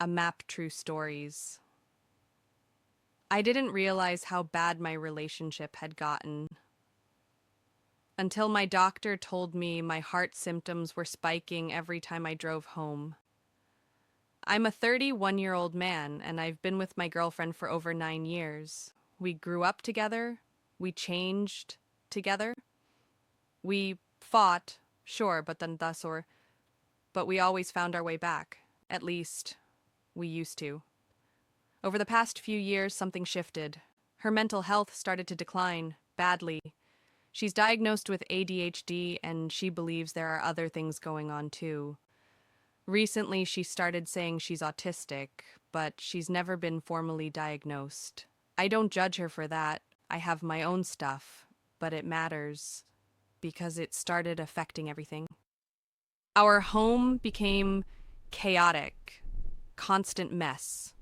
a map true stories. I didn't realize how bad my relationship had gotten until my doctor told me my heart symptoms were spiking every time I drove home. I'm a 31-year-old man, and I've been with my girlfriend for over 9 years. We grew up together. We changed together. We fought, sure, but we always found our way back. At least, we used to. Over the past few years, something shifted. Her mental health started to decline, badly. She's diagnosed with ADHD, and she believes there are other things going on too. Recently, she started saying she's autistic, but she's never been formally diagnosed. I don't judge her for that. I have my own stuff, but it matters because it started affecting everything. Our home became chaotic, constant mess.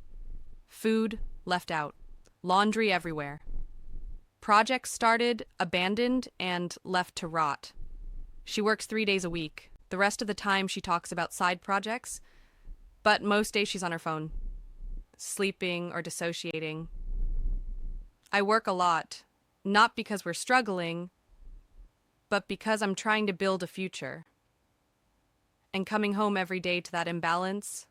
Food left out, laundry everywhere. Projects started, abandoned, and left to rot. She works 3 days a week. The rest of the time she talks about side projects, but most days she's on her phone, sleeping or dissociating. I work a lot, not because we're struggling, but because I'm trying to build a future. And coming home every day to that imbalance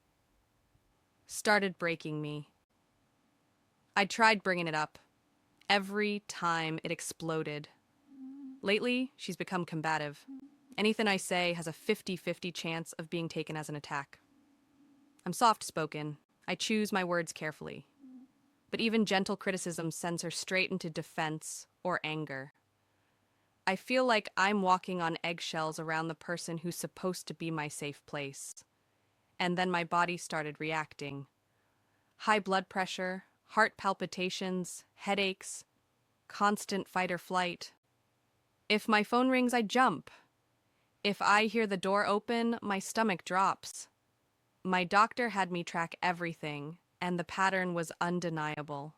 started breaking me. I tried bringing it up. Every time it exploded. Lately, she's become combative. Anything I say has a 50-50 chance of being taken as an attack. I'm soft-spoken. I choose my words carefully. But even gentle criticism sends her straight into defense or anger. I feel like I'm walking on eggshells around the person who's supposed to be my safe place. And then my body started reacting. High blood pressure, heart palpitations, headaches, constant fight or flight. If my phone rings, I jump. If I hear the door open, my stomach drops. My doctor had me track everything, and the pattern was undeniable.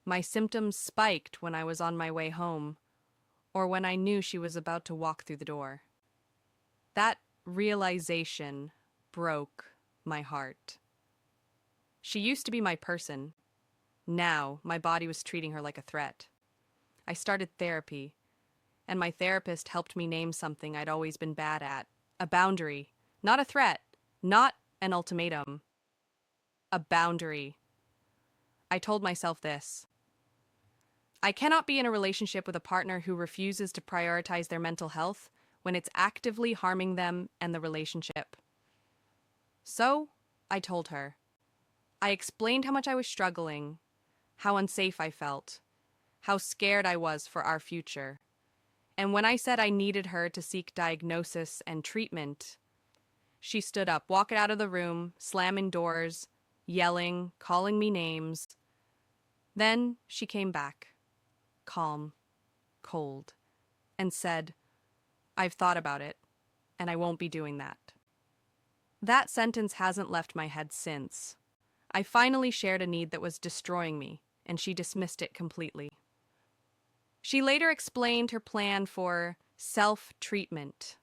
My symptoms spiked when I was on my way home, or when I knew she was about to walk through the door. That realization broke my heart. She used to be my person. Now, my body was treating her like a threat. I started therapy, and my therapist helped me name something I'd always been bad at. A boundary. Not a threat. Not an ultimatum. A boundary. I told myself this. I cannot be in a relationship with a partner who refuses to prioritize their mental health when it's actively harming them and the relationship. So, I told her. I explained how much I was struggling, how unsafe I felt, how scared I was for our future. And when I said I needed her to seek diagnosis and treatment, she stood up, walking out of the room, slamming doors, yelling, calling me names. Then she came back, calm, cold, and said, "I've thought about it, and I won't be doing that." That sentence hasn't left my head since. I finally shared a need that was destroying me, and she dismissed it completely. She later explained her plan for self-treatment,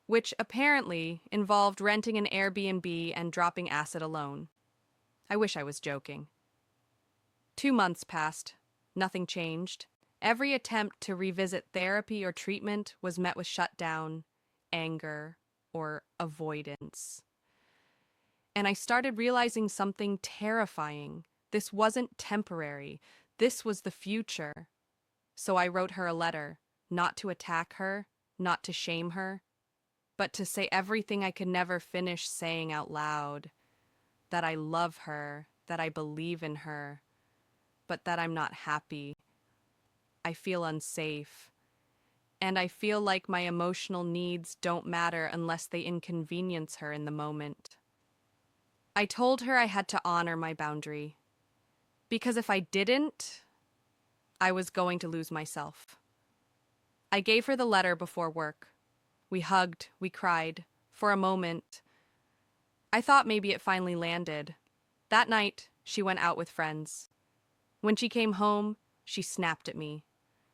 which apparently involved renting an Airbnb and dropping acid alone. I wish I was joking. 2 months passed. Nothing changed. Every attempt to revisit therapy or treatment was met with shutdown, anger, or avoidance. And I started realizing something terrifying. This wasn't temporary. This was the future. So I wrote her a letter, not to attack her, not to shame her, but to say everything I could never finish saying out loud. That I love her, that I believe in her, but that I'm not happy. I feel unsafe. And I feel like my emotional needs don't matter unless they inconvenience her in the moment. I told her I had to honor my boundary, because if I didn't, I was going to lose myself. I gave her the letter before work. We hugged, we cried. For a moment, I thought maybe it finally landed. That night, she went out with friends. When she came home, she snapped at me.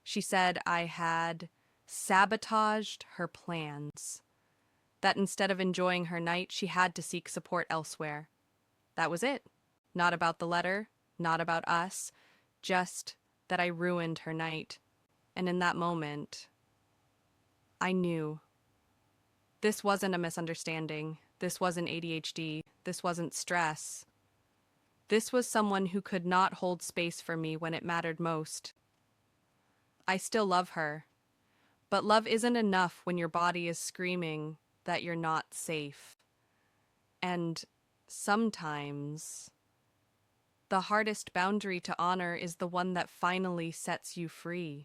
She said I had sabotaged her plans. That instead of enjoying her night, she had to seek support elsewhere. That was it. Not about the letter, not about us, just that I ruined her night. And in that moment, I knew. This wasn't a misunderstanding. This wasn't ADHD. This wasn't stress. This was someone who could not hold space for me when it mattered most. I still love her, but love isn't enough when your body is screaming that you're not safe. And sometimes the hardest boundary to honor is the one that finally sets you free.